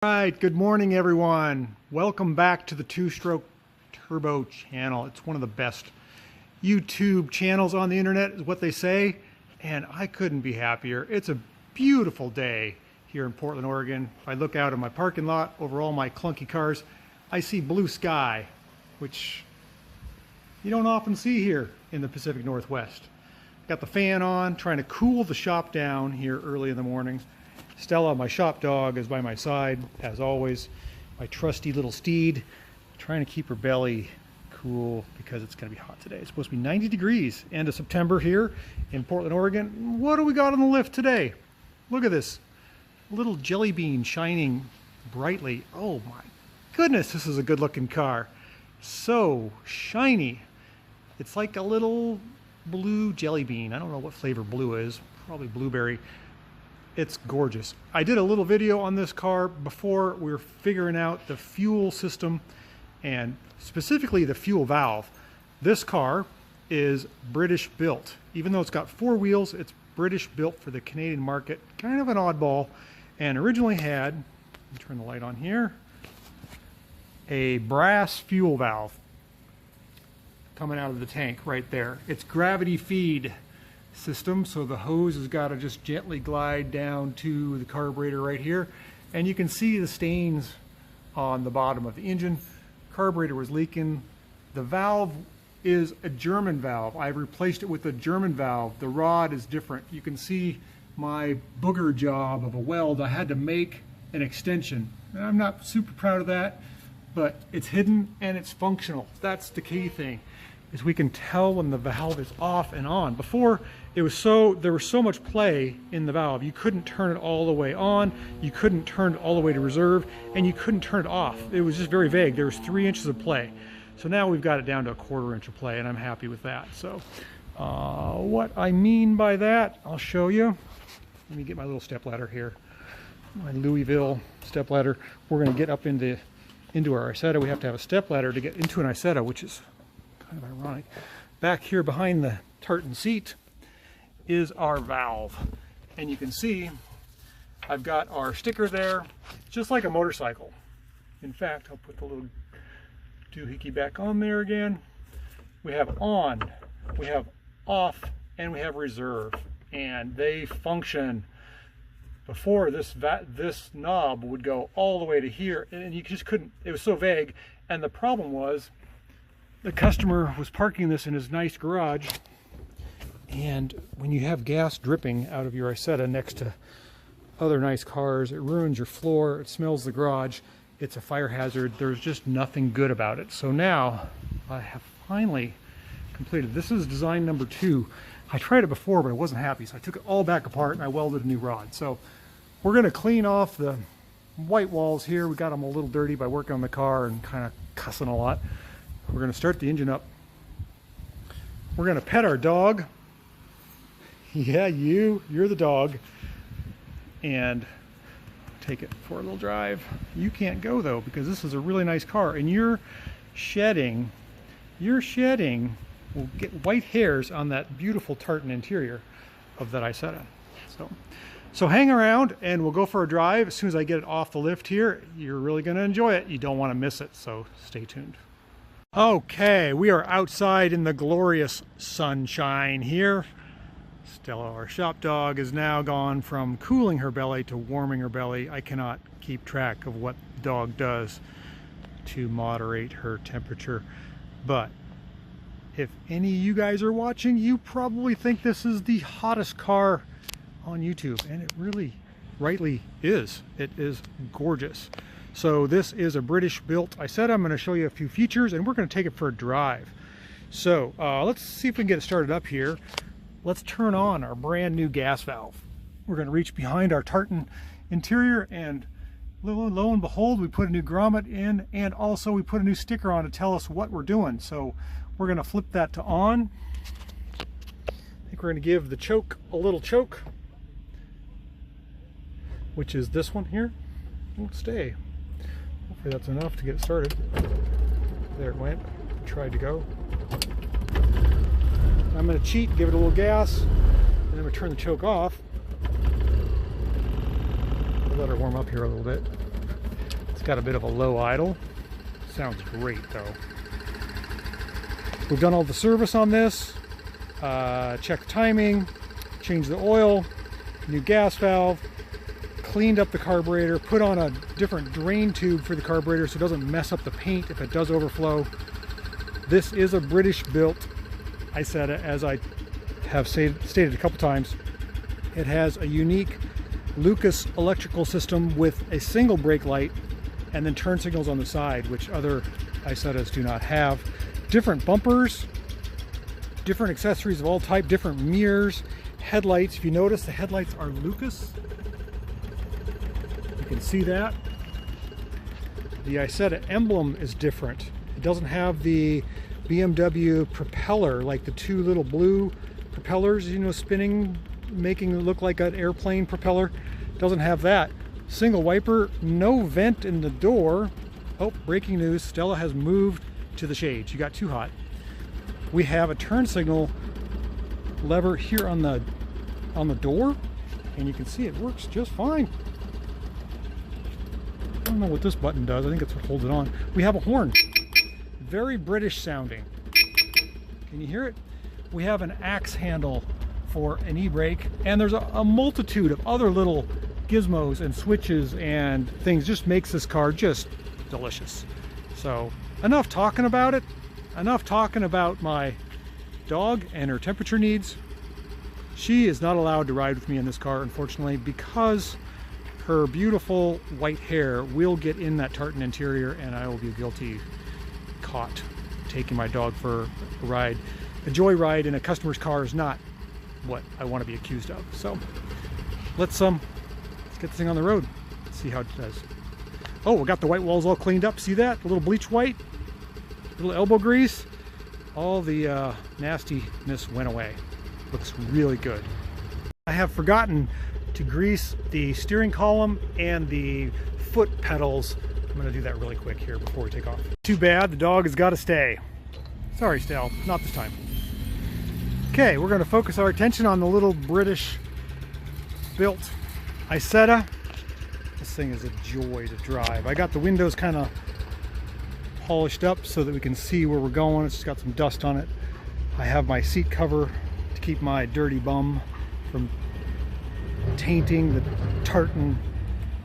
All right, good morning everyone. Welcome back to the Two-Stroke Turbo channel. It's one of the best YouTube channels on the internet is what they say, and I couldn't be happier. It's a beautiful day here in Portland, Oregon. If I look out in my parking lot over all my clunky cars, I see blue sky, which you don't often see here in the Pacific Northwest. Got the fan on, trying to cool the shop down here early in the morning. Stella, my shop dog, is by my side, as always. My trusty little steed, trying to keep her belly cool because it's going to be hot today. It's supposed to be 90 degrees, end of September here in Portland, Oregon. What do we got on the lift today? Look at this little jelly bean shining brightly. Oh my goodness, this is a good looking car. So shiny. It's like a little blue jelly bean. I don't know what flavor blue is, probably blueberry. It's gorgeous. I did a little video on this car before we were figuring out the fuel system and specifically the fuel valve. This car is British built. Even though it's got four wheels, it's British built for the Canadian market. Kind of an oddball, and originally had, let me turn the light on here, a brass fuel valve coming out of the tank right there. It's gravity feed system, so the hose has got to just gently glide down to the carburetor right here, and you can see the stains on the bottom of the engine. Carburetor was leaking. The valve is a German valve. I've replaced it with a German valve. The rod is different. You can see my booger job of a weld. I had to make an extension, and I'm not super proud of that, but it's hidden and it's functional. That's the key thing, is we can tell when the valve is off and on. Before, there was so much play in the valve. You couldn't turn it all the way on, you couldn't turn it all the way to reserve, and you couldn't turn it off. It was just very vague. There was 3 inches of play. So now we've got it down to a 1/4 inch of play, and I'm happy with that. So what I mean by that, I'll show you. Let me get my little step ladder here. My Louisville step ladder. We're gonna get up into our Isetta. We have to have a step ladder to get into an Isetta, which is kind of ironic. Back here behind the tartan seat is our valve, and you can see I've got our sticker there, just like a motorcycle. In fact, I'll put the little doohickey back on there again. We have on, we have off, and we have reserve, and they function. Before, this knob would go all the way to here, and you just couldn't, it was so vague. And the problem was, the customer was parking this in his nice garage, and when you have gas dripping out of your Isetta next to other nice cars, it ruins your floor, it smells the garage, it's a fire hazard. There's just nothing good about it. So now I have finally completed. This is design number 2. I tried it before, but I wasn't happy, so I took it all back apart and I welded a new rod. So we're going to clean off the white walls here. We got them a little dirty by working on the car and kind of cussing a lot. We're going to start the engine up. We're going to pet our dog. Yeah, you're the dog. And take it for a little drive. You can't go though, because this is a really nice car, and your shedding will get white hairs on that beautiful tartan interior of that Isetta. So hang around and we'll go for a drive. As soon as I get it off the lift here, you're really going to enjoy it. You don't want to miss it, so stay tuned. Okay, we are outside in the glorious sunshine here. Stella, our shop dog, is now gone from cooling her belly to warming her belly. I cannot keep track of what the dog does to moderate her temperature, but if any of you guys are watching, you probably think this is the hottest car on YouTube, and it really rightly is. It is gorgeous. So this is a British built Isetta. I'm going to show you a few features, and we're going to take it for a drive. So let's see if we can get it started up here. Let's turn on our brand new gas valve. We're going to reach behind our tartan interior, and lo and behold, we put a new grommet in, and also we put a new sticker on to tell us what we're doing. So we're going to flip that to on. I think we're going to give the choke a little choke, which is this one here. It won't stay. Hopefully that's enough to get it started. There it went. Tried to go. I'm going to cheat, give it a little gas, and then we turn the choke off. We'll let her warm up here a little bit. got a bit of a low idle. Sounds great though. We've done all the service on this, checked timing, changed the oil, new gas valve, cleaned up the carburetor, put on a different drain tube for the carburetor so it doesn't mess up the paint if it does overflow. This is a British built Isetta, as I have stated a couple times. It has a unique Lucas electrical system with a single brake light and then turn signals on the side, which other Isettas do not have. Different bumpers, different accessories of all type, different mirrors, headlights. If you notice, the headlights are Lucas. You can see that. The Isetta emblem is different. It doesn't have the BMW propeller, like the two little blue propellers, you know, spinning, making it look like an airplane propeller. It doesn't have that. Single wiper, no vent in the door. Oh, breaking news, Stella has moved to the shades. You got too hot. We have a turn signal lever here on the door, and you can see it works just fine. I don't know what this button does. I think it's what holds it on. We have a horn. Very British sounding. Can you hear it? We have an axe handle for an e-brake, and there's a multitude of other little gizmos and switches and things. Just makes this car just delicious. So enough talking about it. Enough talking about my dog and her temperature needs. She is not allowed to ride with me in this car, unfortunately, because her beautiful white hair will get in that tartan interior, and I will be guilty, caught taking my dog for a ride. A joyride in a customer's car is not what I want to be accused of. So let's get this thing on the road. See how it does. Oh, we got the white walls all cleaned up. See that? A little bleach white, a little elbow grease. All the nastiness went away. Looks really good. I have forgotten to grease the steering column and the foot pedals. I'm going to do that really quick here before we take off. Too bad, the dog has got to stay. Sorry, Stell, not this time. Okay, we're going to focus our attention on the little British built Isetta. This thing is a joy to drive. I got the windows kind of polished up so that we can see where we're going. It's just got some dust on it. I have my seat cover to keep my dirty bum from tainting the tartan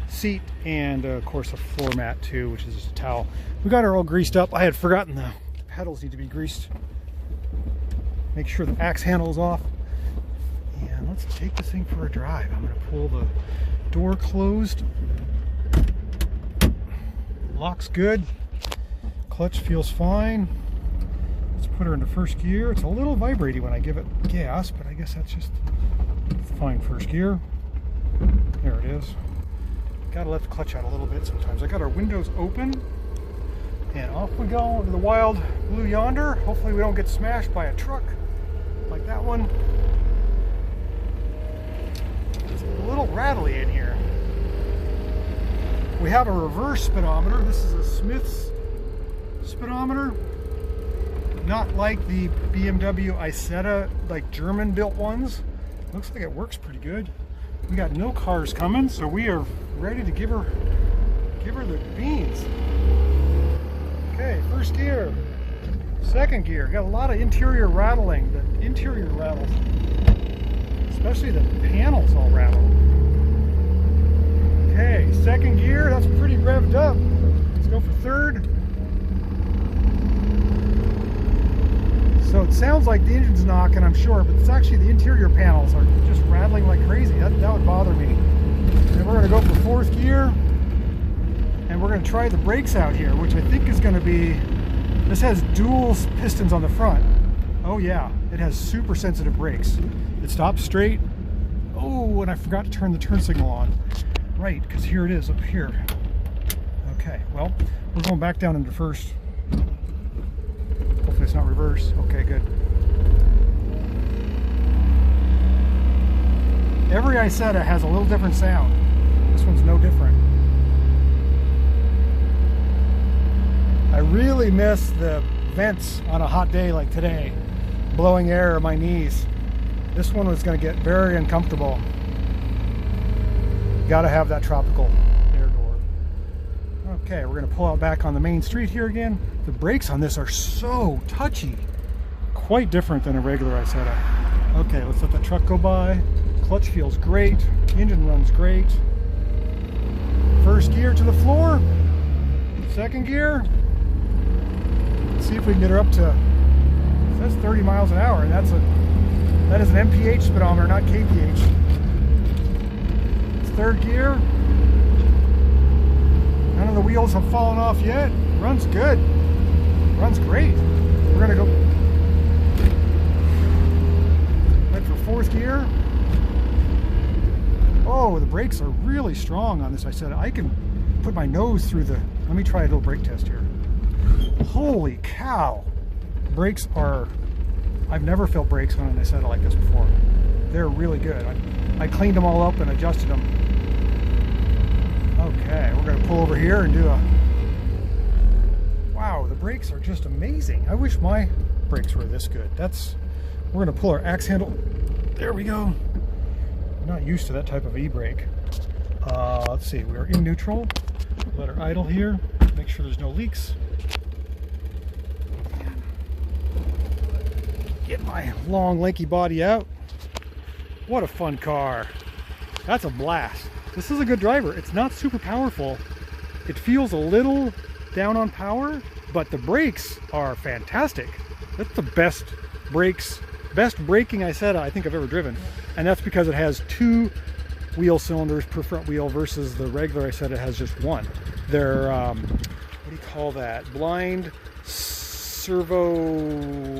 seat, and of course a floor mat too, which is just a towel. We got her all greased up. I had forgotten the pedals need to be greased. Make sure the axe handle is off. And let's take this thing for a drive. I'm going to pull the door closed. Lock's good. Clutch feels fine. Let's put her into first gear. It's a little vibrating when I give it gas, but I guess that's just fine. First gear. There it is. Gotta let the clutch out a little bit sometimes. I got our windows open, and off we go into the wild blue yonder. Hopefully we don't get smashed by a truck like that one. It's a little rattly in here. We have a reverse speedometer. This is a Smith's speedometer, not like the BMW Isetta, like German built ones. Looks like it works pretty good. We got no cars coming, so we are ready to give her the beans. Okay, first gear, second gear. Got a lot of interior rattling. The interior rattles, especially the panels all rattle. Okay, second gear. That's pretty revved up. Let's go for third. So it sounds like the engine's knocking, I'm sure, but it's actually the interior panels are just rattling like crazy. That would bother me. Then we're going to go for fourth gear, and we're going to try the brakes out here, which I think is going to be, this has dual pistons on the front. Oh yeah, it has super sensitive brakes. It stops straight. Oh, and I forgot to turn the turn signal on. Right, because here it is up here. Okay, well, we're going back down into first. Hopefully it's not reverse. Okay, good. Every Isetta has a little different sound. This one's no different. I really miss the vents on a hot day like today, blowing air on my knees. This one was going to get very uncomfortable. Got to have that tropical air door. Okay, we're gonna pull out back on the main street here again. The brakes on this are so touchy. Quite different than a regular Isetta. Okay, let's let that truck go by. Clutch feels great. Engine runs great. First gear to the floor. Second gear. Let's see if we can get her up to, that's 30 miles an hour, and that is an MPH speedometer, not KPH. It's third gear. None of the wheels have fallen off yet. Runs good. Runs great. We're gonna go right for fourth gear. Oh, the brakes are really strong on this. I said I can put my nose through the, let me try a little brake test here. Holy cow. Brakes are, I've never felt brakes on an Isetta like this before. They're really good. I cleaned them all up and adjusted them. Okay, we're gonna pull over here and do a, wow, the brakes are just amazing. I wish my brakes were this good. We're gonna pull our axe handle. There we go. I'm not used to that type of e-brake. Let's see, we're in neutral. Let her idle here, make sure there's no leaks. Get my long lanky body out. What a fun car. That's a blast. This is a good driver. It's not super powerful. It feels a little down on power, but the brakes are fantastic. That's the best braking Isetta I think I've ever driven. And that's because it has 2 wheel cylinders per front wheel versus the regular Isetta has just 1. They're, what do you call that? Blind servo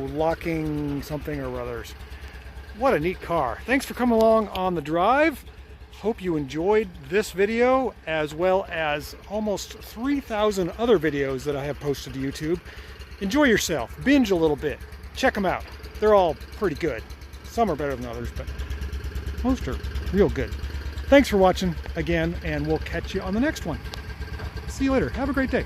locking something or others. What a neat car. Thanks for coming along on the drive. Hope you enjoyed this video as well as almost 3,000 other videos that I have posted to YouTube. Enjoy yourself. Binge a little bit. Check them out. They're all pretty good. Some are better than others, but most are real good. Thanks for watching again, and we'll catch you on the next one. See you later. Have a great day.